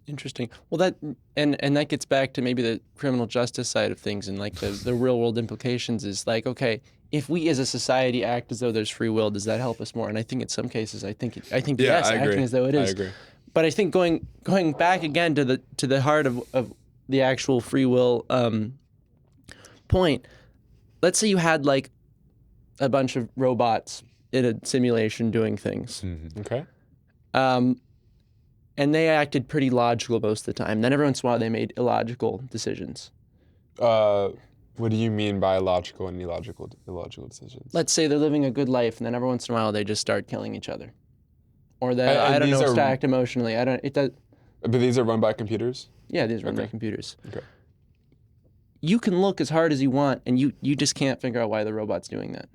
Interesting. Well, and that gets back to maybe the criminal justice side of things and like the real world implications is like, okay, if we as a society act as though there's free will, does that help us more? And I think in some cases, I think Yeah, yes, I agree. acting as though it I is. agree. But I think going back again to the heart of the actual free will point. Let's say you had like a bunch of robots in a simulation doing things. Okay. And they acted pretty logical most of the time. Then every once in a while they made illogical decisions. What do you mean by logical and illogical decisions? Let's say they're living a good life, and then every once in a while they just start killing each other, or they And I don't these know, are- stacked emotionally. I don't. It does. But these are run by computers? Yeah, these run by Okay. computers. Okay. You can look as hard as you want, and you just can't figure out why the robot's doing that.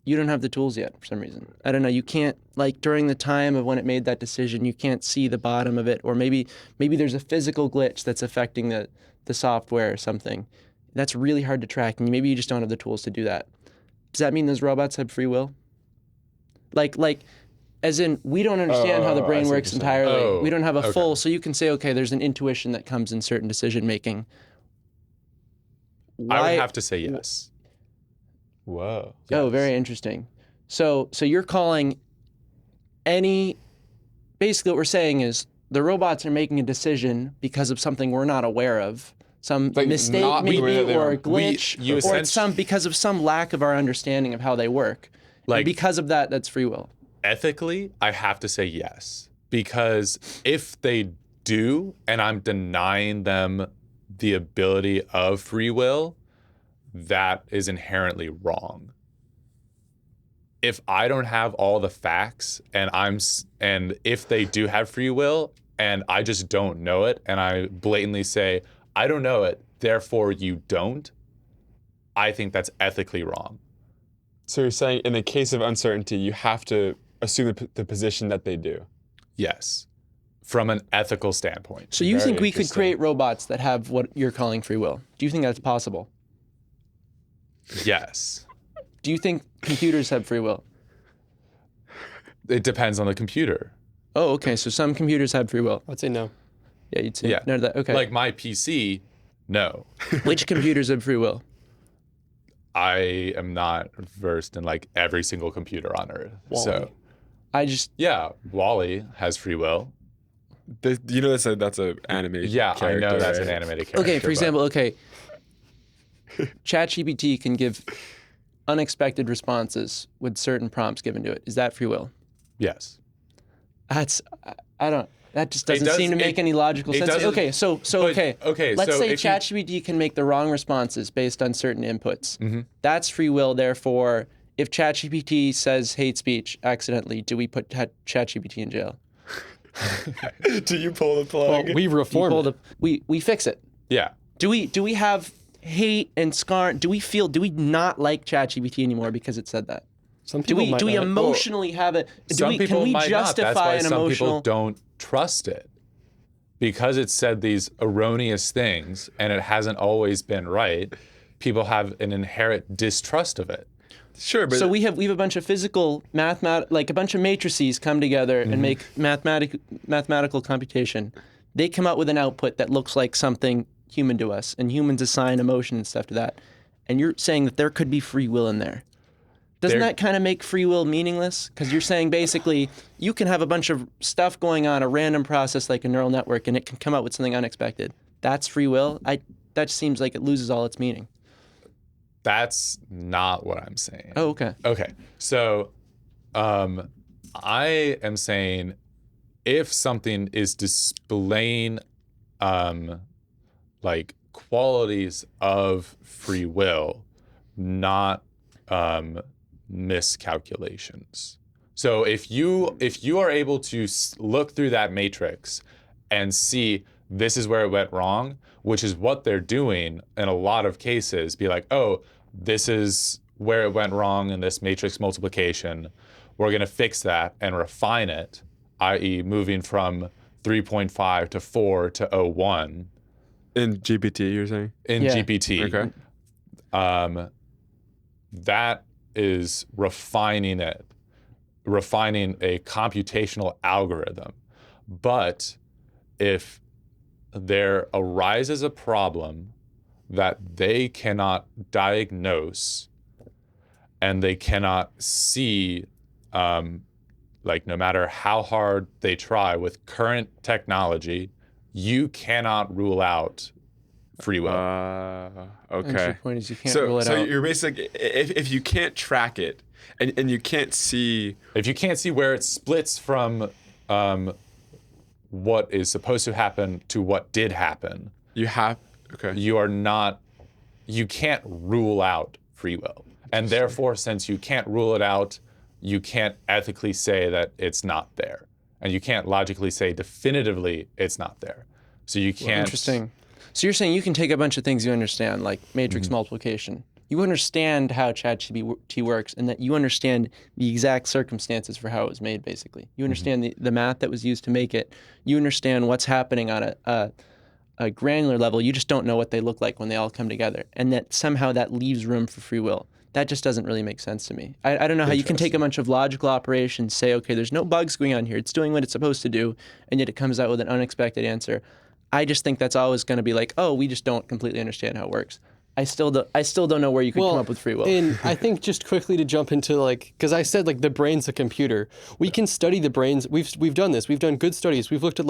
You don't have the tools yet for some reason. I don't know. You can't, like, during the time of when it made that decision, you can't see the bottom of it, or maybe there's a physical glitch that's affecting the software or something. That's really hard to track, and maybe you just don't have the tools to do that. Does that mean those robots have free will? Like, as in, we don't understand how the I brain see what works you're saying. entirely. Oh, We don't have a okay. full, so you can say, okay, there's an intuition that comes in certain decision making. I would have to say yes. Whoa. Oh, Yes. very interesting. So you're calling basically what we're saying is the robots are making a decision because of something we're not aware of, some Like, mistake not the way maybe, that they or are. a glitch, you or it's because of some lack of our understanding of how they work. Like- And because of that, that's free will. Ethically, I have to say yes. Because if they do, and I'm denying them the ability of free will, that is inherently wrong. If I don't have all the facts and if they do have free will and I just don't know it and I blatantly say, I don't know it, therefore you don't, I think that's ethically wrong. So you're saying in the case of uncertainty, you have to assume the position that they do. Yes. From an ethical standpoint. So you Very think we could interesting. create robots that have what you're calling free will? Do you think that's possible? Yes. Do you think computers have free will? It depends on the computer. Oh, okay. So some computers have free will. I'd say no. Yeah, you'd say Yeah. no to that. Okay. Like my PC, no. Which computers have free will? I am not versed in like every single computer on Earth. So I just yeah, Wall-E has free will. You know that's a animated Yeah, character, I know that's right? an animated character. okay. For but- example, okay, ChatGPT can give unexpected responses with certain prompts given to it. Is that free will? Yes. I don't. That just doesn't does- seem to make any logical it sense. doesn't- Okay, so but- okay. okay, Let's so say if you- ChatGPT can make the wrong responses based on certain inputs. Mm-hmm. That's free will. Therefore, if ChatGPT says hate speech accidentally, do we put ChatGPT in jail? Do you pull the plug? Well, we You reform pull it. we fix it. Yeah. Do we have hate and scar? Do we not like ChatGPT anymore because it said that? Some Do people we might not. emotionally have it? Some people can we might not. justify That's why an some emotional? people don't trust it. Because it said these erroneous things and it hasn't always been right, people have an inherent distrust of it. Sure, but So we have a bunch of physical like a bunch of matrices come together and make mathematical computation. They come out with an output that looks like something human to us, and humans assign emotion and stuff to that. And you're saying that there could be free will in there. Doesn't There- that kind of make free will meaningless? Because you're saying basically you can have a bunch of stuff going on, a random process like a neural network, and it can come out with something unexpected. That's free will? That seems like it loses all its meaning. That's not what I'm saying. Oh, okay. Okay. So I am saying if something is displaying like qualities of free will, not miscalculations. So if you are able to look through that matrix and see this is where it went wrong, which is what they're doing in a lot of cases, be like, oh, this is where it went wrong in this matrix multiplication. We're going to fix that and refine it, i.e. moving from 3.5 to 4 to 0.1 in GPT, you're saying? in Yeah. GPT. Okay. That is refining a computational algorithm. But if there arises a problem that they cannot diagnose and they cannot see, like no matter how hard they try with current technology, you cannot rule out free will. And Okay. your point is you can't rule it So out. you're basically, if you can't track it and you can't see, If you can't see where it splits from what is supposed to happen to what did happen, you have, okay. you can't rule out free will. And therefore, since you can't rule it out, you can't ethically say that it's not there. And you can't logically say definitively it's not there. So you can't. Interesting. So you're saying you can take a bunch of things you understand, like matrix multiplication. You understand how ChatGPT works and that you understand the exact circumstances for how it was made, basically. You understand the math that was used to make it. You understand what's happening on a granular level. You just don't know what they look like when they all come together. And that somehow that leaves room for free will. That just doesn't really make sense to me. I don't know how you can take a bunch of logical operations, say, okay, there's no bugs going on here. It's doing what it's supposed to do, and yet it comes out with an unexpected answer. I just think that's always going to be like, oh, we just don't completely understand how it works. I still don't know where you could come up with free will. And I think just quickly to jump into because I said the brain's a computer. We can study the brains. We've done this. We've done good studies. We've looked at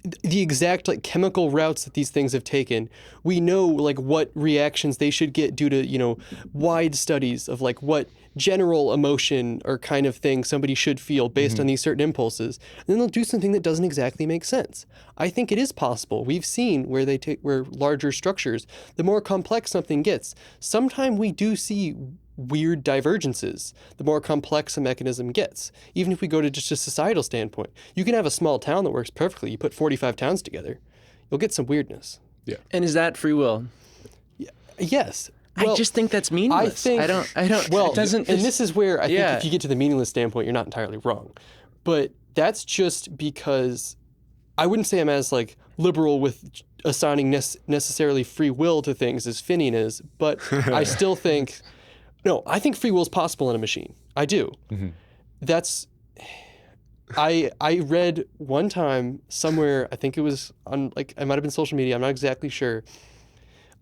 the exact chemical routes that these things have taken. We know what reactions they should get due to wide studies of what general emotion or kind of thing somebody should feel based on these certain impulses. And then they'll do something that doesn't exactly make sense. I think it is possible. We've seen where where larger structures, the more complex something gets. Sometimes we do see weird divergences the more complex a mechanism gets. Even if we go to just a societal standpoint, you can have a small town that works perfectly. You put 45 towns together, you'll get some weirdness. Yeah. And is that free will? Yes. I just think that's meaningless. I don't. Well, it doesn't. and this is where I think if you get to the meaningless standpoint, you're not entirely wrong. But that's just because I wouldn't say I'm as liberal with assigning necessarily free will to things as Finian is, but I still think, no, I think free will is possible in a machine. I do. That's, I read one time somewhere, I think it was on it might have been social media, I'm not exactly sure,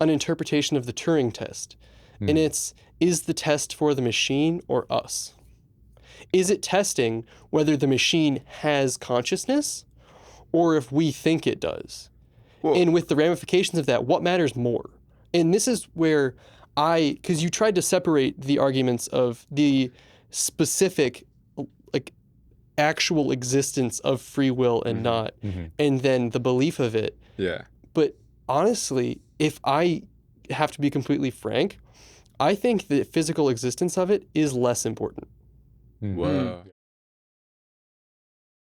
an interpretation of the Turing test. And is the test for the machine or us? Is it testing whether the machine has consciousness or if we think it does? Whoa. And with the ramifications of that, what matters more? And this is where because you tried to separate the arguments of the specific, actual existence of free will and not, and then the belief of it. Yeah. But honestly, if I have to be completely frank, I think the physical existence of it is less important. Whoa.